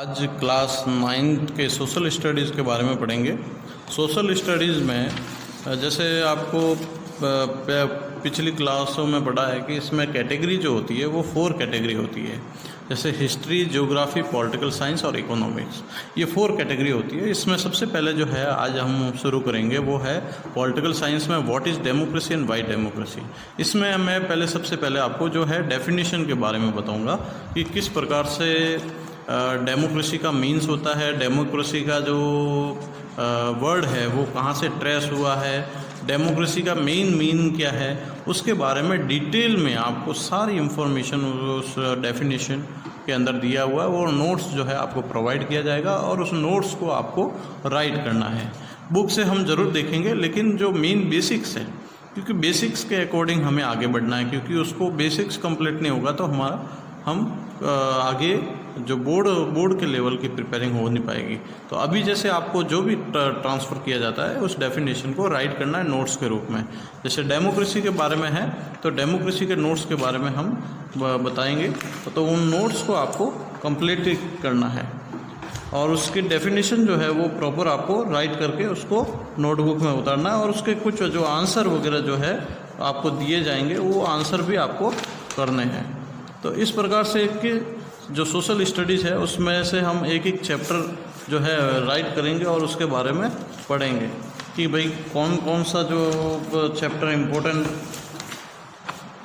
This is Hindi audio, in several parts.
आज क्लास 9th के सोशल स्टडीज़ के बारे में पढ़ेंगे। सोशल स्टडीज़ में जैसे आपको पिछली क्लासों में पढ़ा है कि इसमें कैटेगरी जो होती है वो 4 कैटेगरी होती है, जैसे हिस्ट्री, ज्योग्राफी, पॉलिटिकल साइंस और इकोनॉमिक्स। ये 4 कैटेगरी होती है। इसमें सबसे पहले जो है आज हम शुरू करेंगे वो है पॉलिटिकल साइंस में what is democracy and Y democracy. इसमें मैं सबसे पहले आपको जो है डेफिनेशन के बारे में बताऊँगा कि किस प्रकार से डेमोक्रेसी का मीन्स होता है, डेमोक्रेसी का जो वर्ड है वो कहाँ से ट्रेस हुआ है, डेमोक्रेसी का मेन मीन क्या है, उसके बारे में डिटेल में आपको सारी इन्फॉर्मेशन उस डेफिनेशन के अंदर दिया हुआ है। वो नोट्स जो है आपको प्रोवाइड किया जाएगा और उस नोट्स को आपको राइट करना है। बुक से हम ज़रूर देखेंगे, लेकिन जो मेन बेसिक्स है, क्योंकि बेसिक्स के अकॉर्डिंग हमें आगे बढ़ना है, क्योंकि उसको बेसिक्स कंप्लीट नहीं होगा तो हम आगे जो बोर्ड के लेवल की प्रिपेयरिंग हो नहीं पाएगी। तो अभी जैसे आपको जो भी ट्रांसफ़र किया जाता है उस डेफिनेशन को राइट करना है नोट्स के रूप में। जैसे डेमोक्रेसी के बारे में है तो डेमोक्रेसी के नोट्स के बारे में हम बताएंगे, तो उन नोट्स को आपको कंप्लीट करना है और उसकी डेफिनेशन जो है वो प्रॉपर आपको राइट करके उसको नोटबुक में उतारना है और उसके कुछ जो आंसर वगैरह जो है आपको दिए जाएंगे वो आंसर भी आपको करने हैं। तो इस प्रकार से कि जो सोशल स्टडीज़ है उसमें से हम एक एक चैप्टर जो है राइट करेंगे और उसके बारे में पढ़ेंगे कि भाई कौन कौन सा जो चैप्टर इम्पोर्टेंट।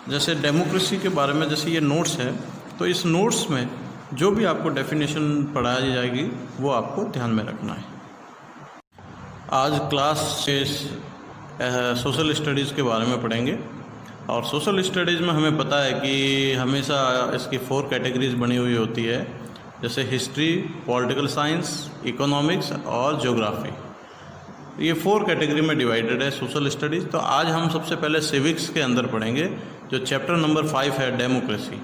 जैसे डेमोक्रेसी के बारे में जैसे ये नोट्स है, तो इस नोट्स में जो भी आपको डेफिनेशन पढ़ाई जाएगी वो आपको ध्यान में रखना है। आज क्लास 6 सोशल स्टडीज़ के बारे में पढ़ेंगे और सोशल स्टडीज़ में हमें पता है कि हमेशा इसकी 4 कैटेगरीज बनी हुई होती है, जैसे हिस्ट्री, पॉलिटिकल साइंस, इकोनॉमिक्स और ज्योग्राफी। ये 4 कैटेगरी में डिवाइडेड है सोशल स्टडीज़। तो आज हम सबसे पहले सिविक्स के अंदर पढ़ेंगे, जो चैप्टर नंबर 5 है डेमोक्रेसी,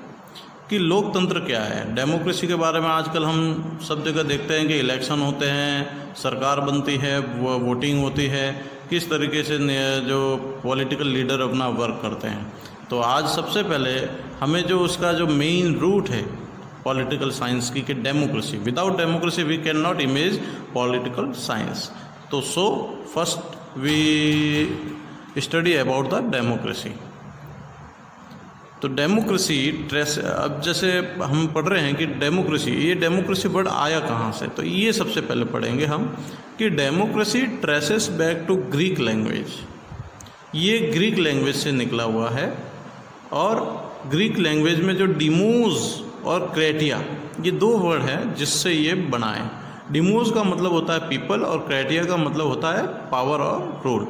कि लोकतंत्र क्या है। डेमोक्रेसी के बारे में आजकल हम सब जगह देखते हैं कि इलेक्शन होते हैं, सरकार बनती है, वोटिंग होती है, किस तरीके से जो पॉलिटिकल लीडर अपना वर्क करते हैं। तो आज सबसे पहले हमें जो उसका जो मेन रूट है पॉलिटिकल साइंस की कि democracy, without democracy we can not image political science. तो first we study about the democracy. तो डेमोक्रेसी अब जैसे हम पढ़ रहे हैं कि ये डेमोक्रेसी वर्ड आया कहाँ से, तो ये सबसे पहले पढ़ेंगे हम कि democracy traces back to Greek language. ये ग्रीक लैंग्वेज से निकला हुआ है और ग्रीक लैंग्वेज में जो डिमोस और क्रेटिया, ये 2 वर्ड हैं जिससे ये बना है। डिमोस का मतलब होता है पीपल और क्रेटिया का मतलब होता है पावर और रूल।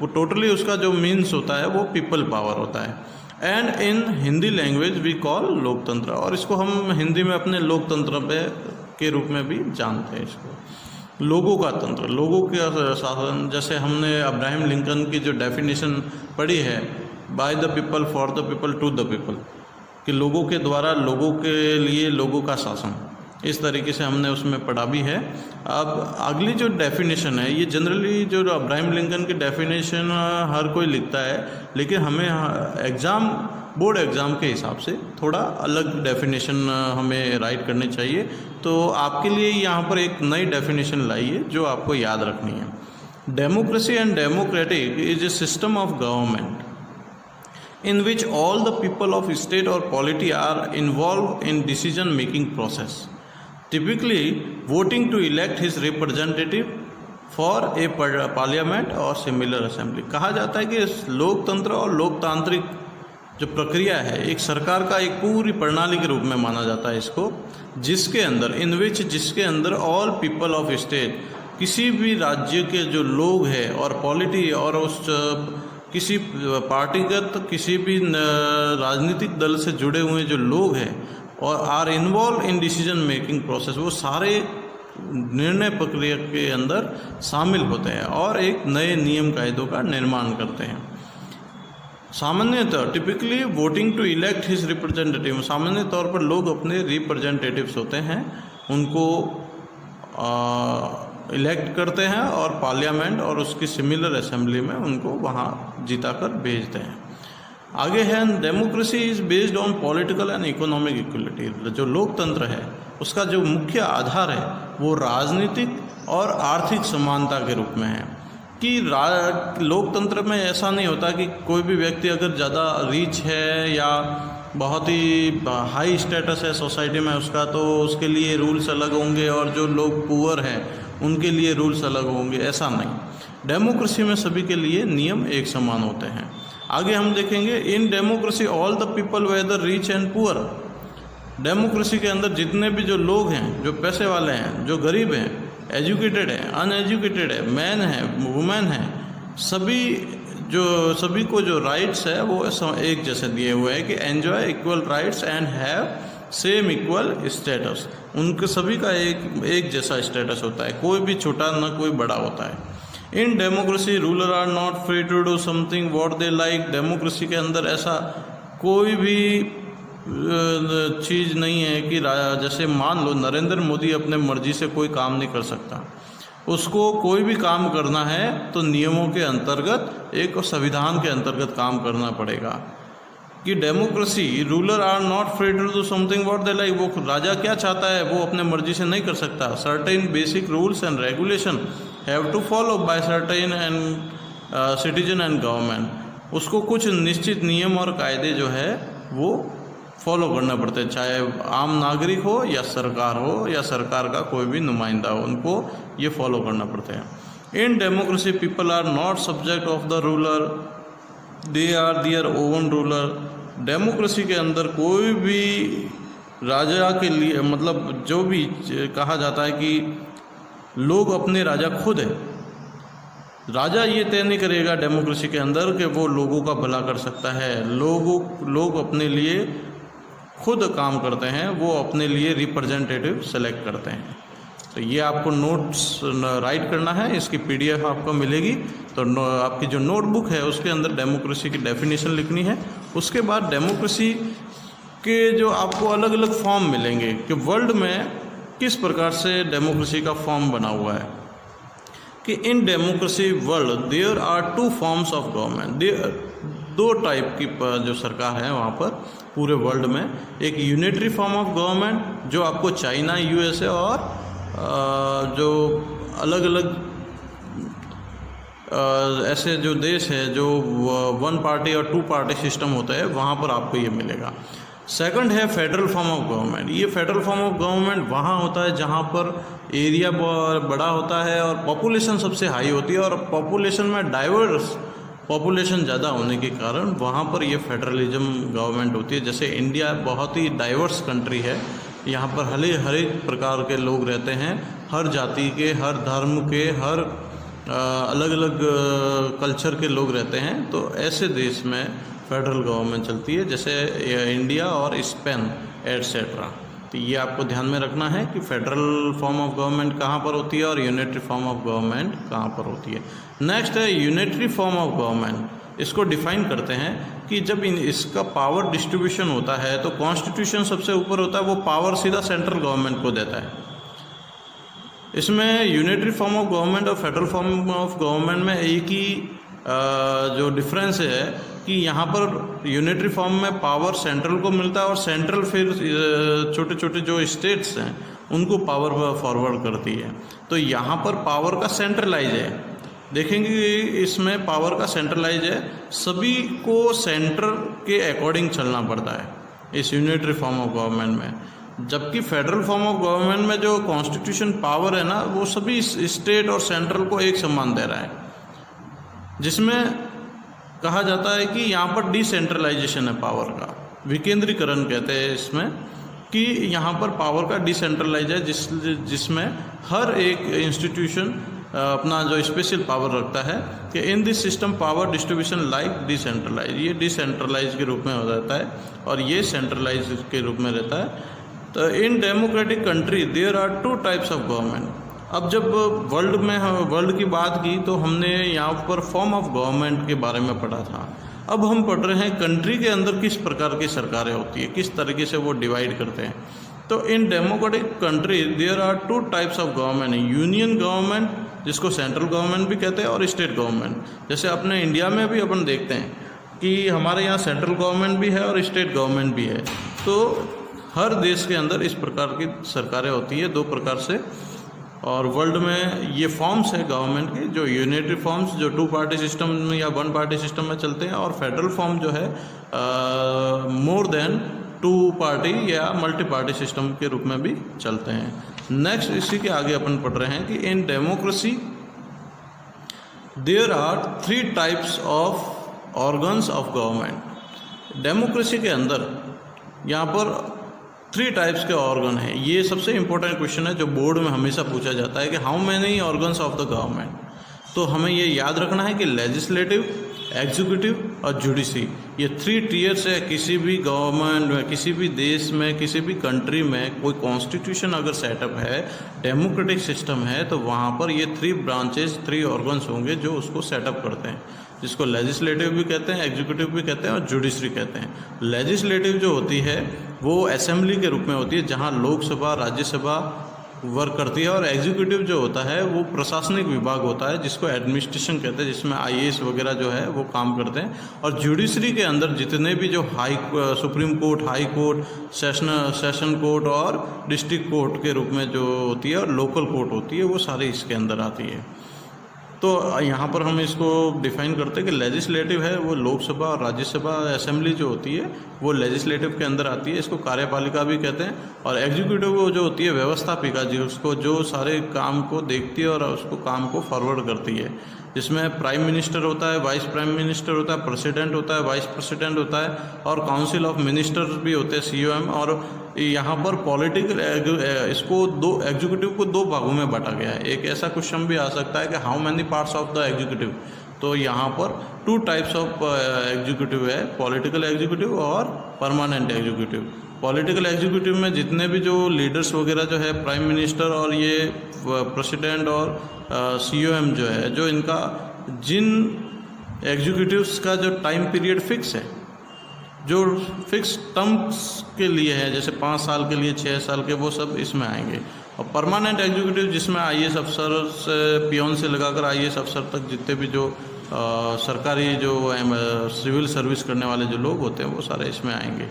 टोटली उसका जो मीन्स होता है वो पीपल पावर होता है। And in Hindi language we call लोकतंत्र, और इसको हम हिंदी में अपने लोकतंत्र के रूप में भी जानते हैं। इसको लोगों का तंत्र, लोगों का शासन। जैसे हमने अब्राहम लिंकन की जो डेफिनेशन पढ़ी है, by the people, for the people, to the people, कि लोगों के द्वारा लोगों के लिए लोगों का शासन, इस तरीके से हमने उसमें पढ़ा भी है। अब अगली जो डेफिनेशन है, ये जनरली जो अब्राहम लिंकन की डेफिनेशन हर कोई लिखता है, लेकिन हमें बोर्ड एग्ज़ाम के हिसाब से थोड़ा अलग डेफिनेशन हमें राइट करनी चाहिए। तो आपके लिए यहाँ पर एक नई डेफिनेशन लाई है जो आपको याद रखनी है। Democracy and democratic is a system of government in which all the people of state or polity are involved in decision making process, typically voting to elect his representative for a parliament or similar assembly। कहा जाता है कि लोकतंत्र और लोकतांत्रिक जो प्रक्रिया है एक सरकार का एक पूरी प्रणाली के रूप में माना जाता है इसको, जिसके अंदर ऑल पीपल ऑफ स्टेट, किसी भी राज्य के जो लोग हैं और पॉलिटी और उस किसी पार्टीगत किसी भी राजनीतिक दल से जुड़े हुए जो लोग हैं और are involve in decision making process, वो सारे निर्णय प्रक्रिया के अंदर शामिल होते हैं और एक नए नियम कायदों का निर्माण करते हैं। सामान्यतः typically voting to elect his representative, सामान्य तौर पर लोग अपने रिप्रेजेंटेटिव्स होते हैं उनको इलेक्ट करते हैं और पार्लियामेंट और उसकी सिमिलर असेंबली में उनको वहाँ जिताकर भेजते हैं। आगे है democracy is based on political and economic equality. जो लोकतंत्र है उसका जो मुख्य आधार है वो राजनीतिक और आर्थिक समानता के रूप में है। कि लोकतंत्र में ऐसा नहीं होता कि कोई भी व्यक्ति अगर ज़्यादा रीच है या बहुत ही हाई स्टेटस है सोसाइटी में उसका, तो उसके लिए रूल्स अलग होंगे और जो लोग पुअर हैं उनके लिए रूल्स अलग होंगे, ऐसा नहीं। डेमोक्रेसी में सभी के लिए नियम एक समान होते हैं। आगे हम देखेंगे, in democracy all the people whether rich and poor. Democracy के अंदर जितने भी जो लोग हैं, जो पैसे वाले हैं, जो गरीब हैं, एजुकेटेड है, अनएजुकेटेड है, मैन है, वुमेन है, सभी को जो राइट्स है वो एक जैसे दिए हुए हैं कि enjoy equal rights and have same equal status. उनके सभी का एक जैसा स्टेटस होता है, कोई भी छोटा ना कोई बड़ा होता है। In democracy ruler are not free to do something what they like. Democracy के अंदर ऐसा कोई भी चीज़ नहीं है कि जैसे मान लो नरेंद्र मोदी अपने मर्जी से कोई काम नहीं कर सकता, उसको कोई भी काम करना है तो नियमों के अंतर्गत, एक संविधान के अंतर्गत काम करना पड़ेगा। कि democracy ruler are not free to do something what they like, वो राजा क्या चाहता है वो अपने मर्जी से नहीं कर सकता। Certain basic rules and regulation have to follow by certain and citizen and government, उसको कुछ निश्चित नियम और कायदे जो है वो फॉलो करना पड़ते हैं, चाहे आम नागरिक हो या सरकार का कोई भी नुमाइंदा हो, उनको ये फॉलो करना पड़ते हैं। In democracy people are not subject of the ruler, they are their own ruler. Democracy के अंदर कोई भी राजा के लिए, मतलब जो भी कहा जाता है कि लोग अपने राजा खुद है, राजा ये तय नहीं करेगा डेमोक्रेसी के अंदर कि वो लोगों का भला कर सकता है। लोग अपने लिए खुद काम करते हैं, वो अपने लिए रिप्रेजेंटेटिव सेलेक्ट करते हैं। तो ये आपको नोट्स राइट करना है, इसकी PDF आपको मिलेगी। तो आपकी जो नोटबुक है उसके अंदर डेमोक्रेसी की डेफिनेशन लिखनी है। उसके बाद डेमोक्रेसी के जो आपको अलग अलग फॉर्म मिलेंगे कि वर्ल्ड में किस प्रकार से डेमोक्रेसी का फॉर्म बना हुआ है। कि in democracy world there are 2 forms of government. 2 type की जो सरकार है वहाँ पर पूरे वर्ल्ड में, एक यूनिटरी फॉर्म ऑफ गवर्नमेंट जो आपको चाइना, USA और जो अलग अलग ऐसे जो देश है जो 1 पार्टी और 2 पार्टी सिस्टम होता है, वहाँ पर आपको ये मिलेगा। सेकंड है फेडरल फॉर्म ऑफ गवर्नमेंट। ये फेडरल फॉर्म ऑफ गवर्नमेंट वहाँ होता है जहाँ पर एरिया बड़ा होता है और पॉपुलेशन सबसे हाई होती है, और पॉपुलेशन में डाइवर्स पॉपुलेशन ज़्यादा होने के कारण वहाँ पर ये फेडरलिज्म गवर्नमेंट होती है। जैसे इंडिया बहुत ही डाइवर्स कंट्री है, यहाँ पर हर एक प्रकार के लोग रहते हैं, हर जाति के, हर धर्म के, हर अलग अलग कल्चर के लोग रहते हैं। तो ऐसे देश में फेडरल गवर्नमेंट चलती है, जैसे इंडिया और स्पेन एटसेट्रा। तो ये आपको ध्यान में रखना है कि फेडरल फॉर्म ऑफ गवर्नमेंट कहाँ पर होती है और यूनिटरी फॉर्म ऑफ गवर्नमेंट कहाँ पर होती है। नेक्स्ट है यूनिटरी फॉर्म ऑफ गवर्नमेंट। इसको डिफाइन करते हैं कि जब इसका पावर डिस्ट्रीब्यूशन होता है तो कॉन्स्टिट्यूशन सबसे ऊपर होता है, वो पावर सीधा सेंट्रल गवर्नमेंट को देता है। इसमें यूनिटरी फॉर्म ऑफ गवर्नमेंट और फेडरल फॉर्म ऑफ गवर्नमेंट में एक ही जो डिफरेंस है कि यहाँ पर यूनिटरी फॉर्म में पावर सेंट्रल को मिलता है और सेंट्रल फिर छोटे छोटे जो स्टेट्स हैं उनको पावर फॉरवर्ड करती है। तो यहाँ पर पावर का सेंट्रलाइज है, देखेंगे कि इसमें पावर का सेंट्रलाइज है, सभी को सेंटर के अकॉर्डिंग चलना पड़ता है इस यूनिटरी फॉर्म ऑफ गवर्नमेंट में। जबकि फेडरल फॉर्म ऑफ गवर्नमेंट में जो कॉन्स्टिट्यूशन पावर है ना, वो सभी स्टेट और सेंट्रल को एक समान दे रहा है, जिसमें कहा जाता है कि यहाँ पर डिसेंट्रलाइजेशन है पावर का, विकेंद्रीकरण कहते हैं इसमें, कि यहाँ पर पावर का डिसेंट्रलाइज है जिसमें हर एक इंस्टीट्यूशन अपना जो स्पेशल पावर रखता है कि in this system power distribution like decentralise. ये डिसेंट्रलाइज के रूप में हो जाता है और ये सेंट्रलाइज के रूप में रहता है। तो in democratic country there are 2 types of government. अब जब वर्ल्ड की बात की तो हमने यहाँ पर फॉर्म ऑफ गवर्नमेंट के बारे में पढ़ा था। अब हम पढ़ रहे हैं कंट्री के अंदर किस प्रकार की सरकारें होती है, किस तरीके से वो डिवाइड करते हैं। तो in democratic country there are 2 types of government. Union government, जिसको सेंट्रल गवर्नमेंट भी कहते हैं, और स्टेट गवर्नमेंट। जैसे अपने इंडिया में भी अपन देखते हैं कि हमारे यहाँ सेंट्रल गवर्नमेंट भी है और स्टेट गवर्नमेंट भी है। तो हर देश के अंदर इस प्रकार की सरकारें होती है, दो प्रकार से। और वर्ल्ड में ये फॉर्म्स है गवर्नमेंट के, जो यूनिटरी फॉर्म्स जो 2 पार्टी सिस्टम या 1 पार्टी सिस्टम में चलते हैं, और फेडरल फॉर्म जो है मोर देन 2 पार्टी या मल्टी पार्टी सिस्टम के रूप में भी चलते हैं। नेक्स्ट इसी के आगे अपन पढ़ रहे हैं कि in democracy there are 3 types of organs of government. Democracy के अंदर यहाँ पर 3 टाइप्स के ऑर्गन हैं। ये सबसे इंपॉर्टेंट क्वेश्चन है जो बोर्ड में हमेशा पूछा जाता है कि how many organs of the government. तो हमें ये याद रखना है कि लेजिस्लेटिव, एग्जीक्यूटिव और जुडिशरी, ये 3 टीयर्स है। किसी भी गवर्नमेंट में, किसी भी देश में, किसी भी कंट्री में कोई कॉन्स्टिट्यूशन अगर सेटअप है, डेमोक्रेटिक सिस्टम है, तो वहाँ पर ये 3 ब्रांचेस, 3 ऑर्गन्स होंगे जो उसको सेटअप करते हैं, जिसको लेजिस्लेटिव भी कहते हैं, एग्जीक्यूटिव भी कहते हैं और जुडिशरी कहते हैं। लेजिस्लेटिव जो होती है वो असेंबली के रूप में होती है, जहाँ लोकसभा, राज्यसभा वर्क करती है। और एग्जीक्यूटिव जो होता है वो प्रशासनिक विभाग होता है, जिसको एडमिनिस्ट्रेशन कहते हैं, जिसमें IAS वगैरह जो है वो काम करते हैं। और जुडिशरी के अंदर जितने भी जो supreme court, high court, session court और डिस्ट्रिक्ट कोर्ट के रूप में जो होती है और लोकल कोर्ट होती है, वो सारी इसके अंदर आती है। तो यहाँ पर हम इसको डिफाइन करते हैं कि लेजिस्लेटिव है वो लोकसभा और राज्यसभा, असेंबली जो होती है वो लेजिस्लेटिव के अंदर आती है, इसको कार्यपालिका भी कहते हैं। और एग्जीक्यूटिव जो होती है व्यवस्थापिका जी, उसको जो सारे काम को देखती है और उसको काम को फॉरवर्ड करती है, जिसमें प्राइम मिनिस्टर होता है, वाइस प्राइम मिनिस्टर होता है, प्रेसिडेंट होता है, वाइस प्रेसिडेंट होता है और काउंसिल ऑफ मिनिस्टर्स भी होते हैं, COM। और यहाँ पर पॉलिटिकल इसको एग्जीक्यूटिव को 2 भागों में बांटा गया है। एक ऐसा क्वेश्चन भी आ सकता है कि how many parts of the executive. तो यहाँ पर 2 टाइप्स ऑफ एग्जीक्यूटिव है, पॉलिटिकल एग्जीक्यूटिव और परमानेंट एग्जीक्यूटिव। पॉलिटिकल एग्जीक्यूटिव में जितने भी जो लीडर्स वगैरह जो है, प्राइम मिनिस्टर और ये प्रेसिडेंट और COM जो है, जो इनका जिन एग्जीक्यूटिव्स का जो टाइम पीरियड फिक्स है, जो फिक्स टर्म्स के लिए है, जैसे 5 साल के लिए, 6 साल के, वो सब इसमें आएंगे। और परमानेंट एग्जीक्यूटिव जिसमें IAS अफसर से, पियोन से लगाकर IAS अफसर तक जितने भी जो सरकारी जो सिविल सर्विस करने वाले जो लोग होते हैं वो सारे इसमें आएंगे।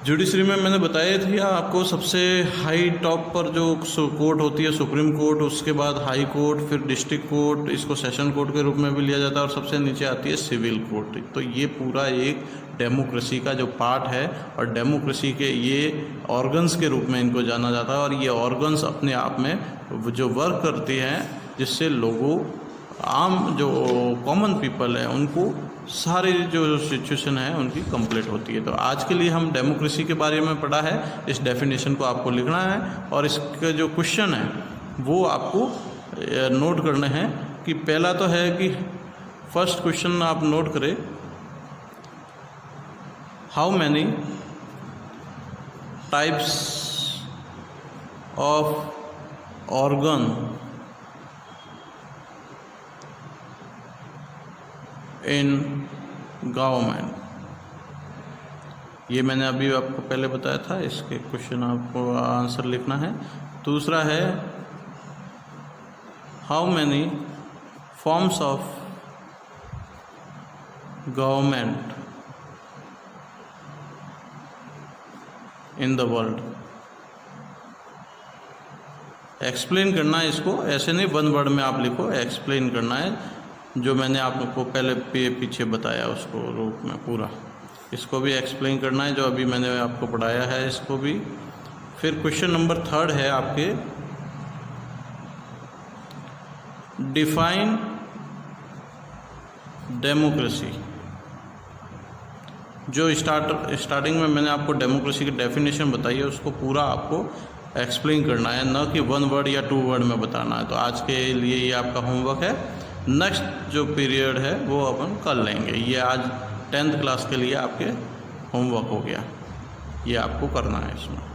जुडिशरी में मैंने बताया था आपको, सबसे हाई टॉप पर जो कोर्ट होती है सुप्रीम कोर्ट, उसके बाद हाई कोर्ट, फिर डिस्ट्रिक्ट कोर्ट, इसको सेशन कोर्ट के रूप में भी लिया जाता है, और सबसे नीचे आती है सिविल कोर्ट। तो ये पूरा एक डेमोक्रेसी का जो पार्ट है, और डेमोक्रेसी के ये ऑर्गन्स के रूप में इनको जाना जाता है। और ये ऑर्गन्स अपने आप में जो वर्क करती हैं, जिससे लोगों, आम जो कॉमन पीपल है, उनको सारी जो सिचुएशन है उनकी कंप्लीट होती है। तो आज के लिए हम डेमोक्रेसी के बारे में पढ़ा है, इस डेफिनेशन को आपको लिखना है, और इसके जो क्वेश्चन है वो आपको नोट करने हैं। कि पहला तो है कि फर्स्ट क्वेश्चन आप नोट करें, how many types of organ in government. ये मैंने अभी आपको पहले बताया था, इसके क्वेश्चन आपको आंसर लिखना है। दूसरा है how many forms of government in the world. Explain करना है इसको, ऐसे नहीं 1 वर्ड में आप लिखो, एक्सप्लेन करना है जो मैंने आपको पहले पीछे बताया उसको रूप में पूरा। इसको भी एक्सप्लेन करना है जो अभी मैंने आपको पढ़ाया है, इसको भी। फिर क्वेश्चन नंबर 3 है आपके, डिफाइन डेमोक्रेसी। जो स्टार्टिंग में मैंने आपको डेमोक्रेसी की डेफिनेशन बताई है, उसको पूरा आपको एक्सप्लेन करना है, न कि 1 वर्ड या 2 वर्ड में बताना है। तो आज के लिए ये आपका होमवर्क है। नेक्स्ट जो पीरियड है वो अपन कर लेंगे। ये आज 10th क्लास के लिए आपके होमवर्क हो गया, ये आपको करना है इसमें।